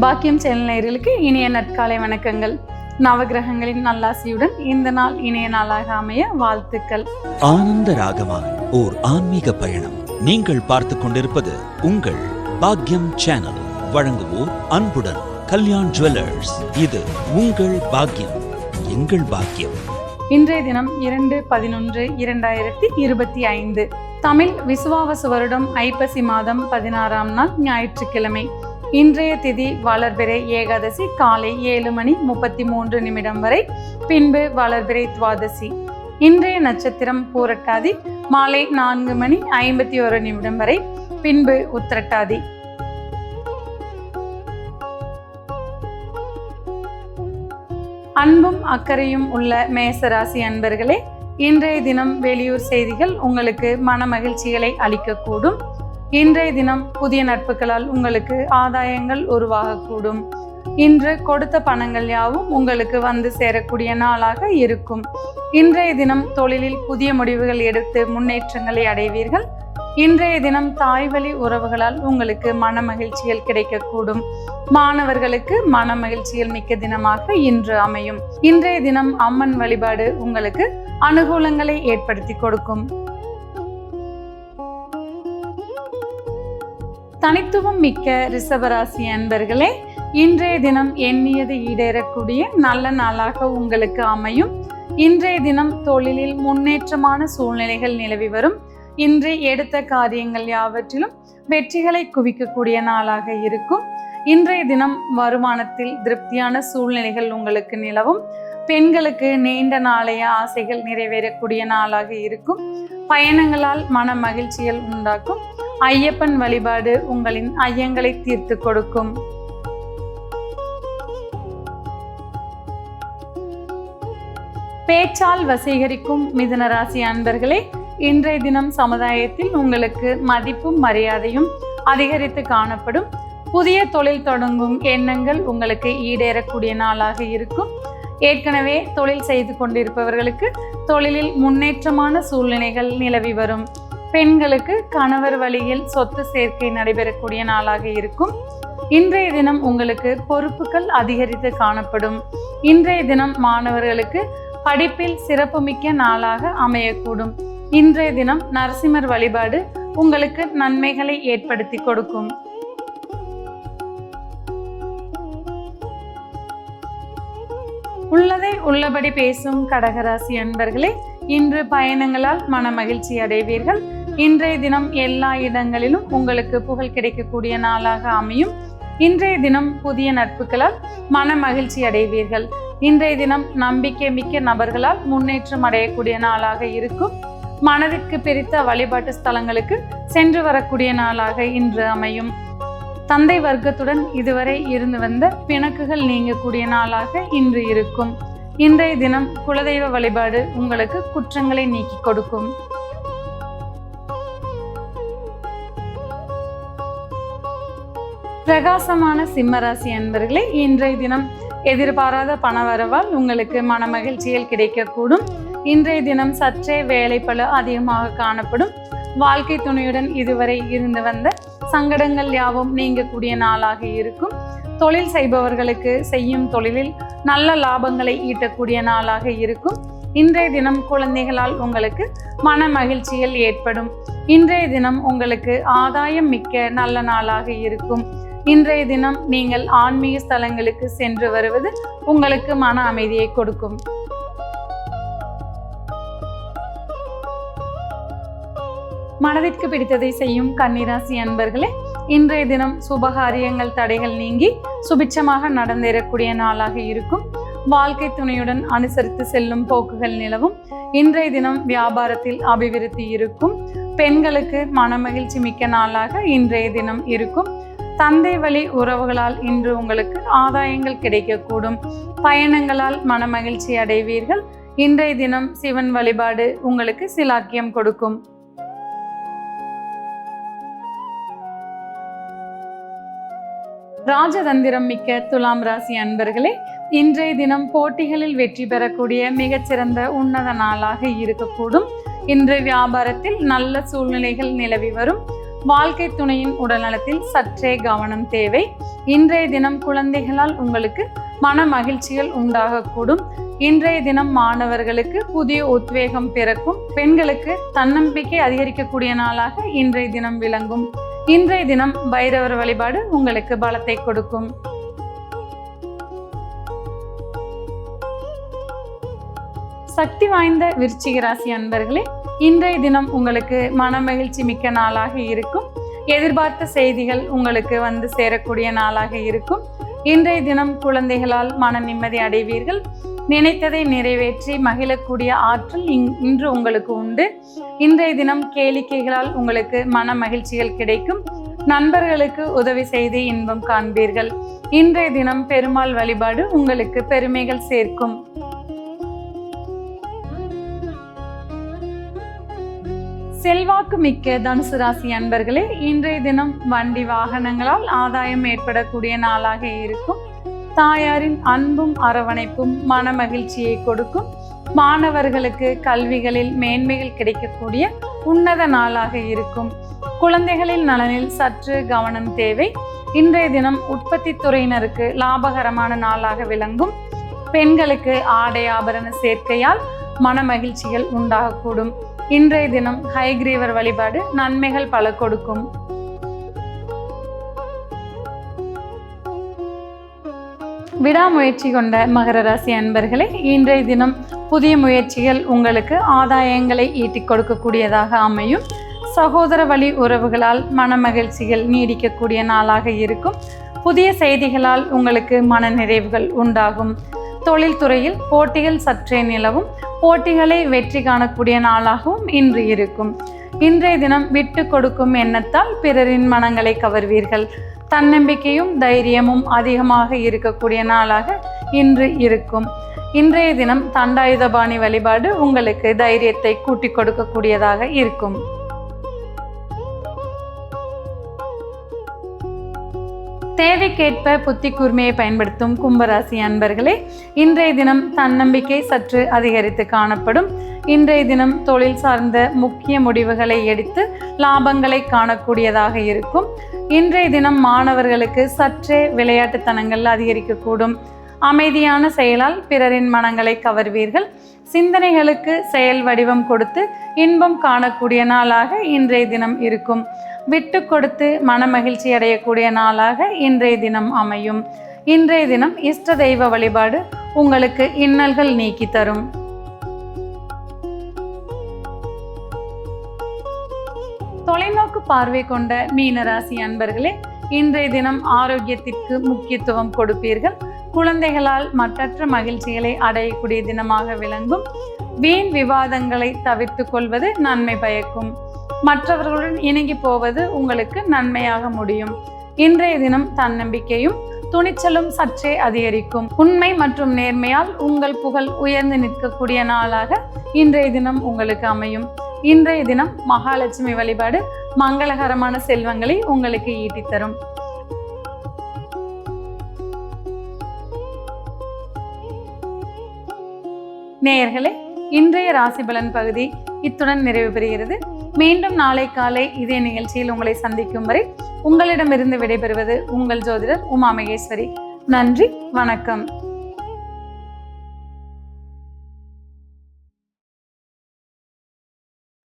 பாக்கியம் சேனல் நேயர்களுக்கு இனிய நற்காலை வணக்கங்கள். நவகிரகங்களின் நல்லாசியுடன் இந்த நாள் இனிய நாளாக அமைய வாழ்த்துக்கள். ஆனந்த ராகமாய் ஓர் ஆன்மீக பயணம். நீங்கள் பார்த்து கொண்டிருப்பது உங்கள் பாக்கியம் சேனல். வழங்குவோர் அன்புடன் கல்யாண் ஜுவல்லர்ஸ். இது உங்கள் பாக்கியம், எங்கள் பாக்கியம். இன்றைய தினம் 2/11/2025 தமிழ் விசுவாவசு வருடம் ஐப்பசி மாதம் 16ஆம் நாள் ஞாயிற்றுக்கிழமை. இன்றைய திதி வளர்பிறை ஏகாதசி காலை 7:33 வரை, பின்பு வளர்பிறை துவாதசி. இன்றைய நட்சத்திரம் பூரட்டாதி மாலை 4:51 வரை, பின்பு உத்திரட்டாதி. அன்பும் அக்கறையும் உள்ள மேசராசி அன்பர்களே, இன்றைய தினம் வெளியூர் செய்திகள் உங்களுக்கு மன மகிழ்ச்சிகளை அளிக்கக்கூடும். இன்றைய தினம் புதிய நட்புகளால் உங்களுக்கு ஆதாயங்கள் உருவாகக்கூடும். இன்று கொடுத்த பணங்கள் யாவும் உங்களுக்கு வந்து சேரக்கூடிய நாளாக இருக்கும். இன்றைய தினம் தொழிலில் புதிய முடிவுகள் எடுத்து முன்னேற்றங்களை அடைவீர்கள். இன்றைய தினம் தாய்வழி உறவுகளால் உங்களுக்கு மன மகிழ்ச்சிகள் கிடைக்கக்கூடும். மாணவர்களுக்கு மன மகிழ்ச்சிகள் மிக்க தினமாக இன்று அமையும். இன்றைய தினம் அம்மன் வழிபாடு உங்களுக்கு அனுகூலங்களை ஏற்படுத்தி கொடுக்கும். தனித்துவம் மிக்க ரிஷபராசி அன்பர்களே, இன்றைய தினம் எண்ணியது ஈடேறக்கூடிய நல்ல நாளாக உங்களுக்கு அமையும். இன்றைய தினம் தொழிலில் முன்னேற்றமான சூழ்நிலைகள் நிலவி வரும். இன்று எடுத்த காரியங்கள் யாவற்றிலும் வெற்றிகளை குவிக்கக்கூடிய நாளாக இருக்கும். இன்றைய தினம் வருமானத்தில் திருப்தியான சூழ்நிலைகள் உங்களுக்கு நிலவும். பெண்களுக்கு நீண்ட நாளைய ஆசைகள் நிறைவேறக்கூடிய நாளாக இருக்கும். பயணங்களால் மன மகிழ்ச்சிகள் உண்டாக்கும். ஐயப்பன் வழிபாடு உங்களின் ஐயங்களை தீர்த்து கொடுக்கும். பேச்சால் வசீகரிக்கும் மிதுன ராசி அன்பர்களே, இன்றைய தினம் சமுதாயத்தில் உங்களுக்கு மதிப்பும் மரியாதையும் அதிகரித்து காணப்படும். புதிய தொழில் தொடங்கும் எண்ணங்கள் உங்களுக்கு ஈடேறக்கூடிய நாளாக இருக்கும். ஏற்கனவே தொழில் செய்து கொண்டிருப்பவர்களுக்கு தொழிலில் முன்னேற்றமான சூழ்நிலைகள் நிலவி வரும். பெண்களுக்கு கணவர் வழியில் சொத்து சேர்க்கை நடைபெறக்கூடிய நாளாக இருக்கும். இன்றைய தினம் உங்களுக்கு பொறுப்புகள் அதிகரித்து காணப்படும். இன்றைய தினம் மாணவர்களுக்கு படிப்பில் சிறப்புமிக்க நாளாக அமையக்கூடும். இன்றைய தினம் நரசிம்மர் வழிபாடு உங்களுக்கு நன்மைகளை ஏற்படுத்தி கொடுக்கும். உள்ளதை உள்ளபடி பேசும் கடகராசி அன்பர்களே, இன்று பயணங்களால் மன மகிழ்ச்சி அடைவீர்கள். இன்றைய தினம் எல்லா இடங்களிலும் உங்களுக்கு புகழ் கிடைக்கக்கூடிய நாளாக அமையும். இன்றைய தினம் புதிய நட்புகளால் மன மகிழ்ச்சி அடைவீர்கள். இன்றைய தினம் நம்பிக்கை மிக்க நபர்களால் முன்னேற்றம் அடையக்கூடிய நாளாக இருக்கும். மனதிற்கு பிடித்த வழிபாட்டு ஸ்தலங்களுக்கு சென்று வரக்கூடிய நாளாக இன்று அமையும். தந்தை வர்க்கத்துடன் இதுவரை இருந்து வந்த பிணக்குகள் நீங்கக்கூடிய நாளாக இன்று இருக்கும். இன்றைய தினம் குலதெய்வ வழிபாடு உங்களுக்கு குற்றங்களை நீக்கி கொடுக்கும். பிரகாசமான சிம்மராசி அன்பர்களே, இன்றைய தினம் எதிர்பாராத பணவரவால் உங்களுக்கு மன மகிழ்ச்சிகள் கிடைக்கக்கூடும். இன்றைய தினம் சற்றே வேலைப்பளு அதிகமாக காணப்படும். வாழ்க்கை துணையுடன் இதுவரை இருந்து வந்த சங்கடங்கள் யாவும் நீங்கக்கூடிய நாளாக இருக்கும். தொழில் செய்பவர்களுக்கு செய்யும் தொழிலில் நல்ல லாபங்களை ஈட்டக்கூடிய நாளாக இருக்கும். இன்றைய தினம் குழந்தைகளால் உங்களுக்கு மன மகிழ்ச்சிகள் ஏற்படும். இன்றைய தினம் உங்களுக்கு ஆதாயம் மிக்க நல்ல நாளாக இருக்கும். இன்றைய தினம் நீங்கள் ஆன்மீக ஸ்தலங்களுக்கு சென்று வருவது உங்களுக்கு மன அமைதியை கொடுக்கும். மனதிற்கு பிடித்ததை செய்யும் கன்னிராசி அன்பர்களே, இன்றைய தினம் சுபகாரியங்கள் தடைகள் நீங்கி சுபிட்சமாக நடந்தேறக்கூடிய நாளாக இருக்கும். வாழ்க்கை துணையுடன் அனுசரித்து செல்லும் போக்குகள் நிலவும். இன்றைய தினம் வியாபாரத்தில் அபிவிருத்தி இருக்கும். பெண்களுக்கு மனமகிழ்ச்சி மிக்க நாளாக இன்றைய தினம் இருக்கும். தந்தை வழி உறவுகளால் இன்று உங்களுக்கு ஆதாயங்கள் கிடைக்கக்கூடும். பயணங்களால் மனமகிழ்ச்சி அடைவீர்கள். இன்றைய தினம் சிவன் வழிபாடு உங்களுக்கு சிலாக்கியம் கொடுக்கும். ராஜதந்திரம் மிக்க துலாம் ராசி அன்பர்களே, இன்றைய தினம் போட்டிகளில் வெற்றி பெறக்கூடிய மிகச்சிறந்த உன்னத நாளாக இருக்கக்கூடும். இன்று வியாபாரத்தில் நல்ல சூழ்நிலைகள் நிலவி வரும். வாழ்க்கை துணையின் உடல்நலத்தில் சற்றே கவனம் தேவை. இன்றைய தினம் குழந்தைகளால் உங்களுக்கு மன மகிழ்ச்சிகள் உண்டாகக்கூடும். இன்றைய தினம் மாணவர்களுக்கு புதிய உத்வேகம் பிறக்கும். பெண்களுக்கு தன்னம்பிக்கை அதிகரிக்கக்கூடிய நாளாக இன்றைய தினம் விளங்கும். இன்றைய தினம் பைரவர் வழிபாடு உங்களுக்கு பலத்தை கொடுக்கும். சக்தி வாய்ந்த விருச்சிக ராசி அன்பர்களே, இன்றைய தினம் உங்களுக்கு மன மகிழ்ச்சி மிக்க நாளாக இருக்கும். எதிர்பார்த்த செய்திகள் உங்களுக்கு வந்து சேரக்கூடிய நாளாக இருக்கும். இன்றைய தினம் குழந்தைகளால் மன நிம்மதி அடைவீர்கள். நினைத்ததை நிறைவேற்றி மகிழக்கூடிய ஆற்றல் இன்று உங்களுக்கு உண்டு. இன்றைய தினம் கேளிக்கைகளால் உங்களுக்கு மன மகிழ்ச்சிகள் கிடைக்கும். நண்பர்களுக்கு உதவி செய்து இன்பம் காண்பீர்கள். இன்றைய தினம் பெருமாள் வழிபாடு உங்களுக்கு பெருமைகள் சேர்க்கும். செல்வாக்கு மிக்க தனுசு ராசி அன்பர்களே, இன்றைய தினம் வண்டி வாகனங்களால் ஆதாயம் ஏற்படக்கூடிய நாளாக இருக்கும். தாயாரின் அன்பும் அரவணைப்பும் மன மகிழ்ச்சியை கொடுக்கும். மாணவர்களுக்கு கல்விகளில் மேன்மைகள் கிடைக்கக்கூடிய உன்னத நாளாக இருக்கும். குழந்தைகளின் நலனில் சற்று கவனம் தேவை. இன்றைய தினம் உற்பத்தி துறையினருக்கு லாபகரமான நாளாக விளங்கும். பெண்களுக்கு ஆடை ஆபரண சேர்க்கையால் மன மகிழ்ச்சிகள் உண்டாகக்கூடும். இன்றைய தினம் ஹைகிரீவர் வழிபாடு நன்மைகள் பல கொடுக்கும். விடாமுயற்சி கொண்ட மகர ராசி அன்பர்களே, இன்றைய தினம் புதிய முயற்சிகள் உங்களுக்கு ஆதாயங்களை ஈட்டிக் கொடுக்கக்கூடியதாக அமையும். சகோதர வழி உறவுகளால் மன மகிழ்ச்சிகள் நீடிக்கக்கூடிய நாளாக இருக்கும். புதிய செய்திகளால் உங்களுக்கு மன நிறைவுகள் உண்டாகும். தொழில்துறையில் போட்டிகள் சற்றே நிலவும். போட்டிகளை வெற்றி காணக்கூடிய நாளாகவும் இன்று இருக்கும். இன்றைய தினம் விட்டு கொடுக்கும் எண்ணத்தால் பிறரின் மனங்களை கவர்வீர்கள். தன்னம்பிக்கையும் தைரியமும் அதிகமாக இருக்கக்கூடிய நாளாக இன்று இருக்கும். இன்றைய தினம் தண்டாயுதபாணி வழிபாடு உங்களுக்கு தைரியத்தை கூட்டிக் கொடுக்கக்கூடியதாக இருக்கும். தேவைக்கேற்ப புத்தி கூர்மையை பயன்படுத்தும் கும்பராசி அன்பர்களே, இன்றைய தினம் தன்னம்பிக்கை சற்று அதிகரித்து காணப்படும். இன்றைய தினம் தொழில் சார்ந்த முக்கிய முடிவுகளை எடுத்து லாபங்களை காணக்கூடியதாக இருக்கும். இன்றைய தினம் மாணவர்களுக்கு சற்றே விளையாட்டுத்தனங்கள் அதிகரிக்கக்கூடும். அமைதியான செயலால் பிறரின் மனங்களை கவர்வீர்கள். சிந்தனைகளுக்கு செயல் வடிவம் கொடுத்து இன்பம் காணக்கூடிய நாளாக இன்றைய தினம் இருக்கும். விட்டு கொடுத்து மன மகிழ்ச்சி அடையக்கூடிய நாளாக இன்றைய தினம் அமையும். இன்றைய தினம் இஷ்ட தெய்வ வழிபாடு உங்களுக்கு இன்னல்கள் நீக்கி தரும். தொலைநோக்கு பார்வை கொண்ட மீனராசி அன்பர்களே, இன்றைய தினம் ஆரோக்கியத்திற்கு முக்கியத்துவம் கொடுப்பீர்கள். குழந்தைகளால் மற்றற்ற மகிழ்ச்சிகளை அடையக்கூடிய தினமாக விளங்கும். வீண் விவாதங்களை தவிர்த்து கொள்வது நன்மை பயக்கும். மற்றவர்களுடன் இணங்கி போவது உங்களுக்கு நன்மையாக முடியும். இன்றைய தினம் தன்னம்பிக்கையும் துணிச்சலும் சற்றே அதிகரிக்கும். உண்மை மற்றும் நேர்மையால் உங்கள் புகழ் உயர்ந்து நிற்கக்கூடிய நாளாக இன்றைய தினம் உங்களுக்கு அமையும். இன்றைய தினம் மகாலட்சுமி வழிபாடு மங்களகரமான செல்வங்களை உங்களுக்கு ஈட்டித்தரும். நேயர்களே, இன்றைய ராசி பலன் பகுதி இத்துடன் நிறைவு பெறுகிறது. மீண்டும் நாளை காலை இதே நிகழ்ச்சியில் உங்களை சந்திக்கும் வரை உங்களிடமிருந்து விடைபெறுவது உங்கள் ஜோதிடர் உமா மகேஸ்வரி. நன்றி, வணக்கம்.